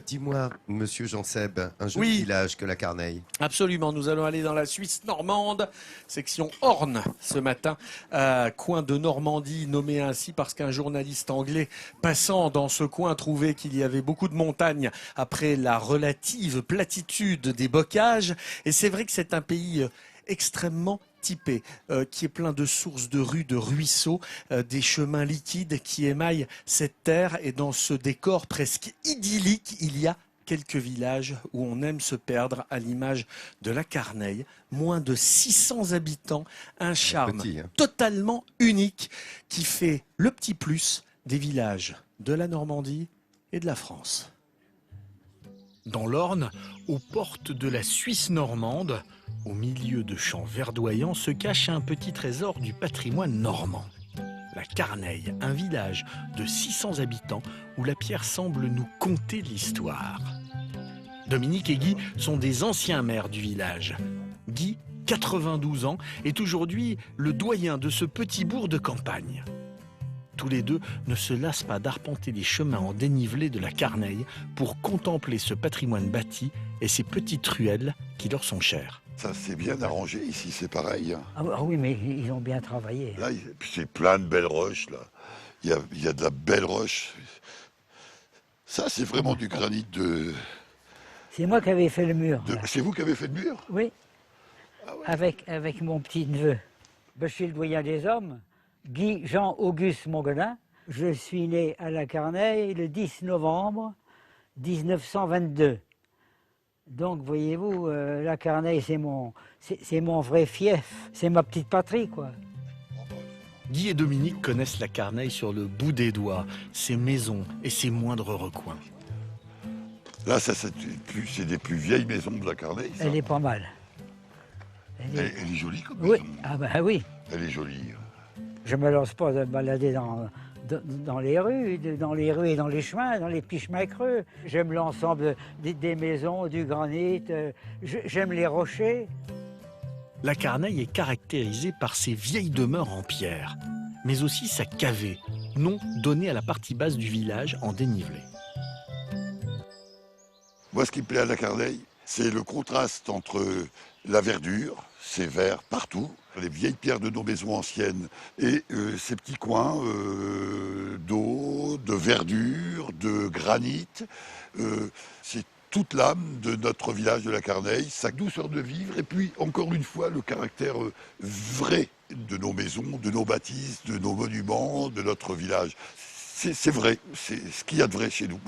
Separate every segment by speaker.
Speaker 1: Dis-moi, monsieur Jean-Seb, un joli
Speaker 2: Oui,
Speaker 1: village que la Carneille.
Speaker 2: absolument. Nous allons aller dans la Suisse normande, section Orne, ce matin, coin de Normandie, nommé ainsi parce qu'un journaliste anglais passant dans ce coin trouvait qu'il y avait beaucoup de montagnes après la relative platitude des bocages. Et c'est vrai que c'est un pays extrêmement typé, qui est plein de sources, de rues, de ruisseaux, des chemins liquides qui émaillent cette terre. Et dans ce décor presque idyllique, il y a quelques villages où on aime se perdre, à l'image de la Carneille. Moins de 600 habitants, un charme
Speaker 1: Petit, hein.
Speaker 2: totalement unique qui fait le petit plus des villages de la Normandie et de la France. Dans l'Orne, aux portes de la Suisse normande, au milieu de champs verdoyants, se cache un petit trésor du patrimoine normand. La Carneille, un village de 600 habitants où la pierre semble nous conter l'histoire. Dominique et Guy sont des anciens maires du village. Guy, 92 ans, est aujourd'hui le doyen de ce petit bourg de campagne. Tous les deux ne se lassent pas d'arpenter les chemins en dénivelé de la Carneille pour contempler ce patrimoine bâti et ces petites ruelles qui leur sont chères.
Speaker 3: Ça c'est bien arrangé ici, c'est pareil. Hein.
Speaker 4: Ah oui, mais ils ont bien travaillé.
Speaker 3: Là, c'est plein de belles roches. Là. Il y a de la belle roche. Ça, c'est vraiment du granit de...
Speaker 4: C'est moi qui avais fait le mur.
Speaker 3: C'est vous qui avez fait le mur?
Speaker 4: Oui,
Speaker 3: Ah ouais.
Speaker 4: avec mon petit-neveu. Ben, je suis le doyen des hommes, Guy Jean-Auguste Mongelin. Je suis né à la Carneille le 10 novembre 1922. Donc, voyez-vous, la Carneille, c'est mon vrai fief, c'est ma petite patrie, quoi.
Speaker 2: Guy et Dominique connaissent la Carneille sur le bout des doigts, ses maisons et ses moindres recoins.
Speaker 3: Là, ça, c'est des plus vieilles maisons de la Carneille. Ça.
Speaker 4: Elle est pas mal.
Speaker 3: Elle est jolie comme
Speaker 4: Oui,
Speaker 3: maison.
Speaker 4: ah ben oui.
Speaker 3: Elle est jolie.
Speaker 4: Je me lance pas de me balader dans les rues et dans les chemins, dans les petits chemins creux. J'aime l'ensemble des maisons, du granit, j'aime les rochers.
Speaker 2: La Carneille est caractérisée par ses vieilles demeures en pierre, mais aussi sa cavée, nom donné à la partie basse du village en dénivelé.
Speaker 3: Moi, ce qui me plaît à la Carneille, c'est le contraste entre la verdure, c'est vert partout, les vieilles pierres de nos maisons anciennes et ces petits coins d'eau, de verdure, de granit. C'est toute l'âme de notre village de la Carneille, sa douceur de vivre et puis, encore une fois, le caractère vrai de nos maisons, de nos bâtisses, de nos monuments, de notre village. C'est vrai, c'est ce qu'il y a de vrai chez nous.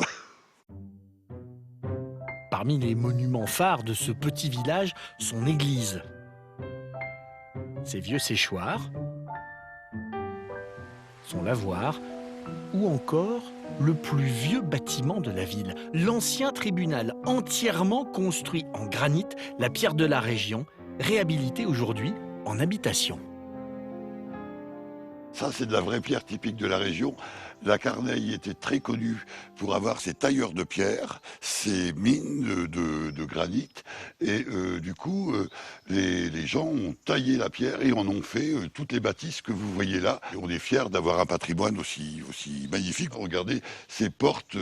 Speaker 2: Parmi les monuments phares de ce petit village, son église. Ses vieux séchoirs, son lavoir, ou encore le plus vieux bâtiment de la ville, l'ancien tribunal entièrement construit en granit, la pierre de la région, réhabilité aujourd'hui en habitation.
Speaker 3: Ça, c'est de la vraie pierre typique de la région. La Carneille était très connue pour avoir ses tailleurs de pierre, ses mines de granit. Et du coup, les gens ont taillé la pierre et en ont fait toutes les bâtisses que vous voyez là. Et on est fiers d'avoir un patrimoine aussi magnifique. Regardez ces portes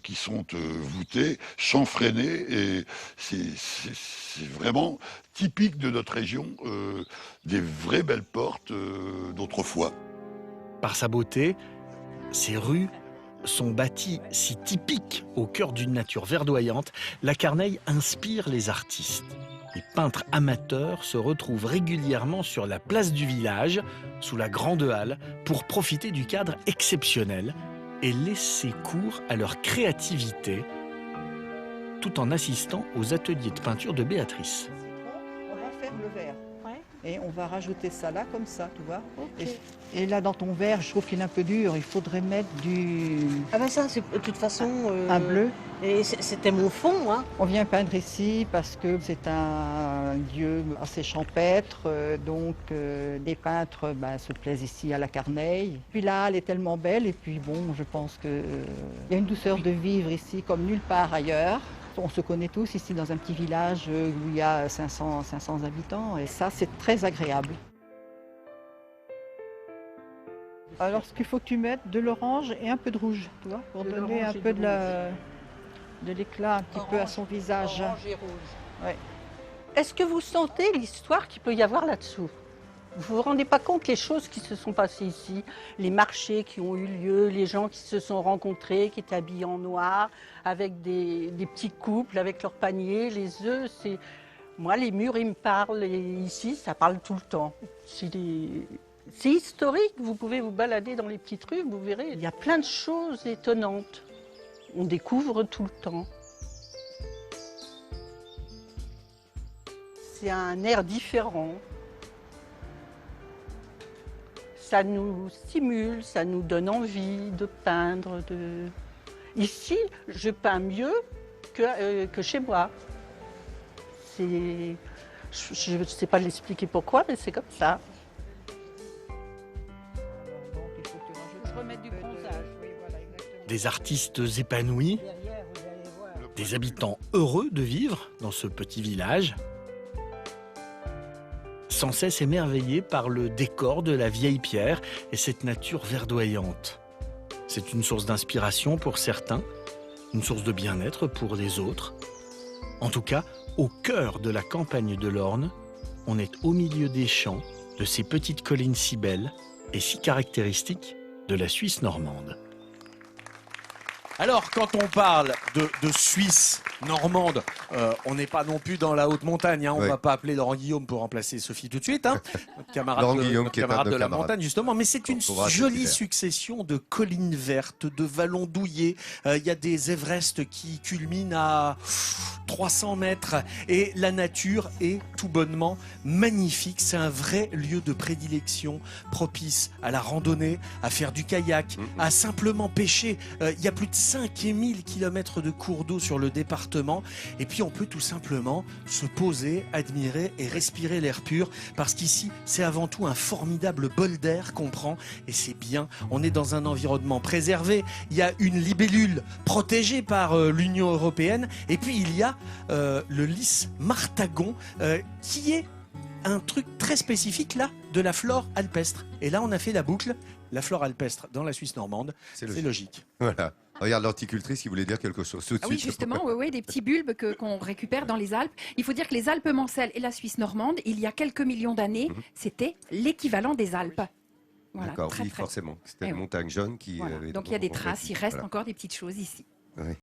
Speaker 3: qui sont voûtées, chanfreinées. Et c'est vraiment typique de notre région, des vraies belles portes d'autrefois.
Speaker 2: Par sa beauté, ces rues sont bâties si typiques au cœur d'une nature verdoyante, la Carneille inspire les artistes. Les peintres amateurs se retrouvent régulièrement sur la place du village, sous la grande halle, pour profiter du cadre exceptionnel et laisser cours à leur créativité, tout en assistant aux ateliers de peinture de Béatrice.
Speaker 5: On va faire le verre.
Speaker 6: Ouais.
Speaker 5: Et on va rajouter ça là, comme ça, tu vois.
Speaker 6: Ok.
Speaker 5: Et là, dans ton verre, je trouve qu'il est un peu dur. Il faudrait mettre
Speaker 6: Ah ben ça, c'est de toute façon...
Speaker 5: un bleu.
Speaker 6: Et c'était mon fond, hein.
Speaker 5: On vient peindre ici parce que c'est un lieu assez champêtre. Donc, les peintres se plaisent ici à la Carneille. Puis la halle est tellement belle. Et puis, bon, je pense qu'il y a une douceur de vivre ici comme nulle part ailleurs. On se connaît tous ici dans un petit village où il y a 500 habitants. Et ça, c'est très agréable. Alors, ce qu'il faut que tu mettes, de l'orange et un peu de rouge, tu vois, pour donner un peu de la... de l'éclat un petit peu à son visage.
Speaker 6: Orange et rouge.
Speaker 5: Ouais.
Speaker 6: Est-ce que vous sentez l'histoire qu'il peut y avoir là-dessous? Vous vous rendez pas compte les choses qui se sont passées ici, les marchés qui ont eu lieu, les gens qui se sont rencontrés, qui étaient habillés en noir, avec des petits couples, avec leurs paniers, les œufs. Moi, les murs, ils me parlent. Et ici, ça parle tout le temps. C'est historique. Vous pouvez vous balader dans les petites rues, vous verrez. Il y a plein de choses étonnantes. On découvre tout le temps. C'est un air différent. Ça nous stimule, ça nous donne envie de peindre. Ici, je peins mieux que chez moi. Je ne sais pas l'expliquer pourquoi, mais c'est comme ça. Je remets du bronzage.
Speaker 2: Des artistes épanouis, des habitants heureux de vivre dans ce petit village, sans cesse émerveillés par le décor de la vieille pierre et cette nature verdoyante. C'est une source d'inspiration pour certains, une source de bien-être pour les autres. En tout cas, au cœur de la campagne de l'Orne, on est au milieu des champs, de ces petites collines si belles et si caractéristiques de la Suisse normande. Alors, quand on parle de Suisse normande, on n'est pas non plus dans la haute montagne. Hein. On ne
Speaker 1: Oui.
Speaker 2: va pas appeler Laurent Guillaume pour remplacer Sophie tout de suite. Hein. Notre camarade,
Speaker 1: Laurent Guillaume, qui est un
Speaker 2: camarade
Speaker 1: de
Speaker 2: de la
Speaker 1: camarades.
Speaker 2: montagne, justement. Mais c'est une
Speaker 1: On trouvera cet
Speaker 2: jolie
Speaker 1: hiver.
Speaker 2: succession de collines vertes, de vallons douillés. Il y a des Everest qui culminent à 300 mètres. Et la nature est tout bonnement magnifique. C'est un vrai lieu de prédilection, propice à la randonnée, à faire du kayak, à simplement pêcher. Il y a plus de 5000 kilomètres de cours d'eau sur le département. Et puis on peut tout simplement se poser, admirer et respirer l'air pur. Parce qu'ici, c'est avant tout un formidable bol d'air qu'on prend. Et c'est bien, on est dans un environnement préservé. Il y a une libellule protégée par l'Union européenne. Et puis il y a le lys martagon qui est un truc très spécifique là de la flore alpestre. Et là on a fait la boucle, la flore alpestre dans la Suisse normande, c'est logique.
Speaker 1: Voilà. Regarde l'horticultrice qui voulait dire quelque chose tout de
Speaker 7: Ah oui,
Speaker 1: suite.
Speaker 7: justement, oui, des petits bulbes qu'on récupère dans les Alpes. Il faut dire que les Alpes mancelles et la Suisse normande, il y a quelques millions d'années, c'était l'équivalent des Alpes. Voilà,
Speaker 1: D'accord,
Speaker 7: très,
Speaker 1: oui,
Speaker 7: très.
Speaker 1: forcément. C'était
Speaker 7: Eh
Speaker 1: une
Speaker 7: oui.
Speaker 1: montagne jaune qui
Speaker 7: Voilà.
Speaker 1: avait...
Speaker 7: Donc il y a des traces, il reste
Speaker 1: Voilà.
Speaker 7: encore des petites choses ici.
Speaker 1: Ouais.